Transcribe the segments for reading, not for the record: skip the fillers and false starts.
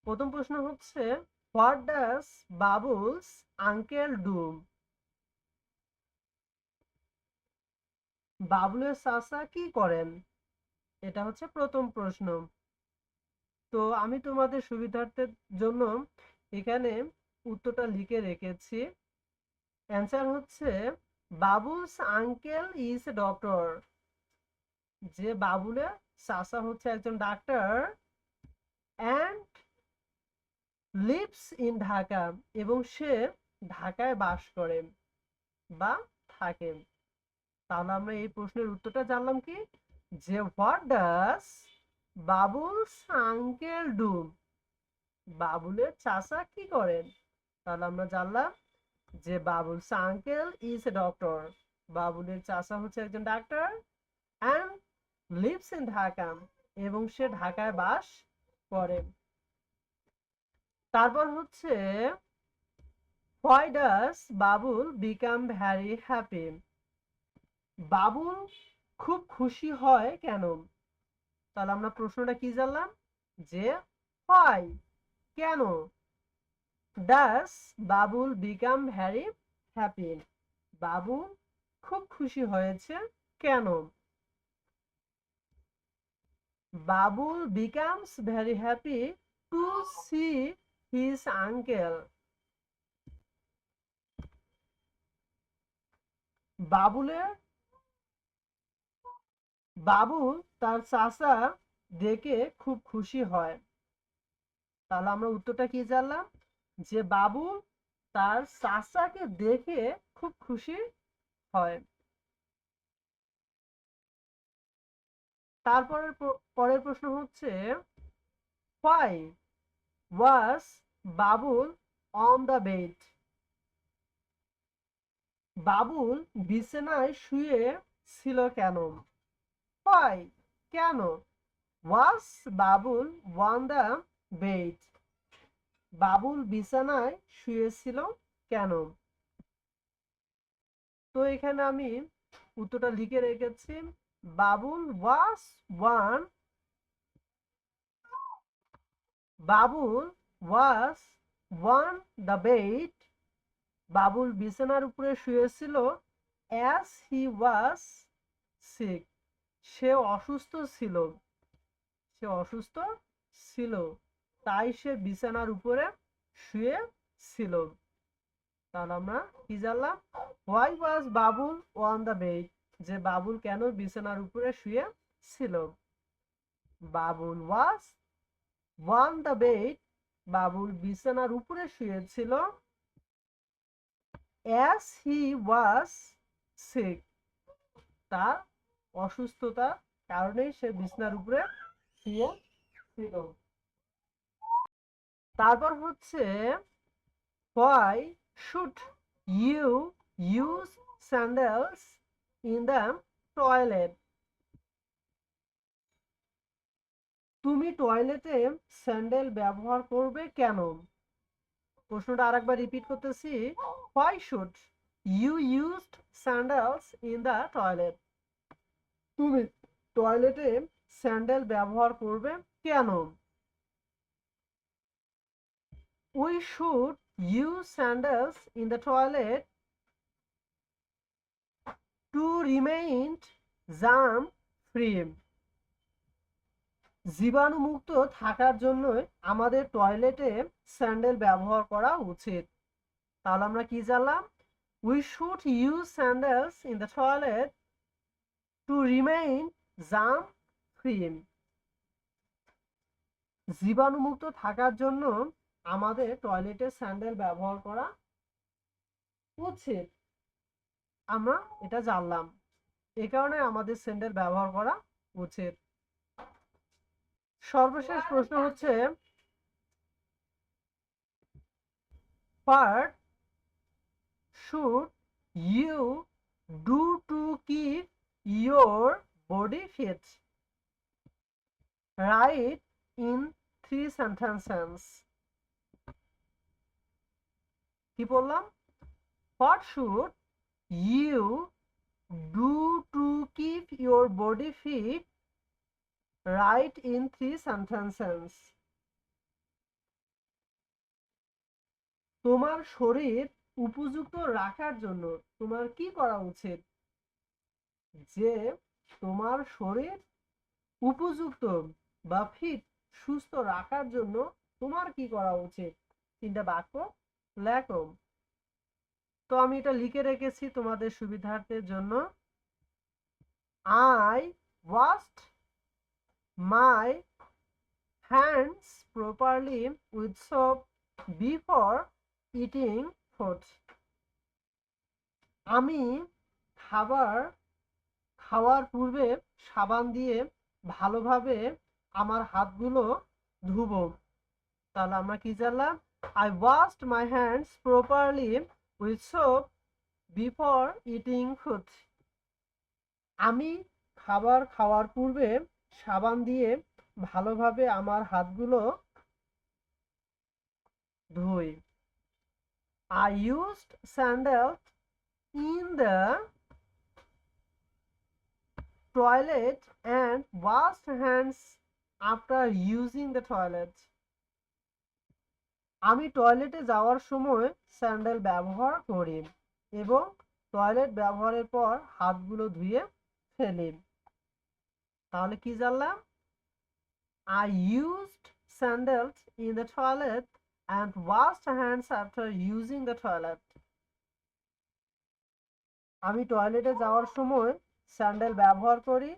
প্রথম প্রশ্ন হচ্ছে, what does Babul's uncle do? বাবুলের চাচা কি করেন? এটা হচ্ছে প্রথম প্রশ্ন। তো আমি তোমাদের সুবিধার্থের জন্য এখানে উত্তরটা লিখে রেখেছি। অ্যান্সার হচ্ছে, Babul's uncle is a doctor. যে বাবুলের চাচা হচ্ছে একজন ডাক্তার, অ্যান্ড লিভস ইন ঢাকা, এবং সে ঢাকায় বাস করে বা থাকে। তাহলে আমরা এই প্রশ্নের উত্তরটা জানলাম কি, যে what does Babul's uncle do? বাবুলের চাচা কি করেন? তাহলে আমরা জানলাম যে Babul's uncle is a doctor. বাবুলের চাচা হচ্ছে একজন ডাক্তার, অ্যান্ড লিভস ইন ঢাকা, এবং সে ঢাকায় বাস করে। তারপর হচ্ছে, why does Babul become very happy? Babul খুব খুশি হয় কেন? তাহলে আমরা প্রশ্নটা কি জানলাম, যে হোয়াই, কেন, does Babul become very happy, Babul খুব খুশি হয়েছে কেন? Babul becomes very happy to see his uncle. বাবুলের বাবুল তার চাচা দেখে খুব খুশি হয়। তাহলে আমরা উত্তরটা কি জানলাম, যে বাবুল তার চাচাকে দেখে খুব খুশি হয়। তারপরের পরের প্রশ্ন হচ্ছে, why was Babul on the bed? Babul বিছানায় শুয়ে ছিল কেন? হোয়াই, কেন, was Babul on the bed? Babul বিছানায় শুয়েছিল কেন? তো এখানে আমি উত্তরটা লিখে রেখেছি। Babul was on Babul was on the bed. Babul বিছানার উপরে শুয়েছিল, অ্যাজ হি ওয়াজ সিক, সে অসুস্থ ছিল। সে অসুস্থ ছিল, তাই সে বিছানার উপরে শুয়ে ছিল। তাহলে আমরা কি জানলাম, why was Babul on the bed? যে বাবুল কেন বিছানার উপরে শুয়ে ছিল। Babul was on the bed, Babul বিছানার উপরে শুয়েছিল, অ্যাজ হি ওয়াজ সিক, তার অসুস্থতার কারণেই সে বিছানার উপরে শুয়ে ছিল। তারপর হচ্ছে, why should you use sandals in the toilet? তুমি টয়লেটে স্যান্ডেল ব্যবহার করবে কেন? প্রশ্নটা আরেকবার রিপিট করতেছি, why should you used sandals in the toilet? তুমি টয়লেটে স্যান্ডেল ব্যবহার করবে কেন? We should use sandals in the toilet to remain germ free. জীবাণুমুক্ত থাকার জন্য আমাদের টয়লেটে স্যান্ডেল ব্যবহার করা উচিত। তাহলে আমরা কি জানলাম, we should use sandals in the toilet to remain germ free. জীবাণুমুক্ত থাকার জন্য আমাদের টয়লেটে স্যান্ডেল ব্যবহার করা উচিত। আমরা এটা জানলাম, এ কারণে আমাদের স্যান্ডেল ব্যবহার করা উচিত। সর্বশেষ প্রশ্ন হচ্ছে, what should you do to keep your body fit? Right in 3 sentences. কি বললাম, what should you do to keep your body fit? Right in 3 sentences. তোমার শরীর উপযুক্ত রাখার জন্য তোমার কি করা উচিত? যে তোমার শরীর উপযুক্ত বা ফিট সুস্থ রাখার জন্য তোমার কি করা উচিত? 3টা বাক্য লেখো। তো আমি এটা লিখে রেখেছি তোমাদের সুবিধার্থের জন্য। I washed my hands properly with soap before eating food. আমি খাওয়ার পূর্বে সাবান দিয়ে ভালোভাবে আমার হাতগুলো ধুবো। তাহলে আমরা কি জানলাম? I washed my hands properly with soap before eating food. আমি খাওয়ার পূর্বে সাবান দিয়ে ভালোভাবে আমার হাতগুলো ধুই। I used sandals in the toilet and washed hands after using the toilet. আমি টয়লেটে যাওয়ার সময় স্যান্ডেল ব্যবহার করি এবং টয়লেট ব্যবহারের পর হাতগুলো ধুয়ে ফেলি। তাহলে কি জানলাম? I used sandals in the toilet and washed hands after using the toilet. আমি টয়লেটে যাওয়ার সময় স্যান্ডেল ব্যবহার করি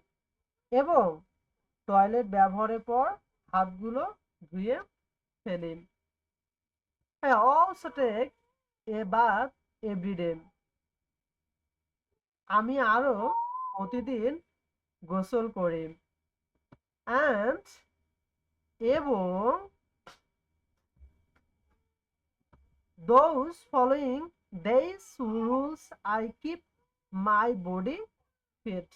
এবং টয়লেট ব্যবহারের পর হাতগুলো ধুয়ে ফেলি। I also take a bath every day. আমি আরো প্রতিদিন গোসল করি। And এবং those following these rules I keep my body fit.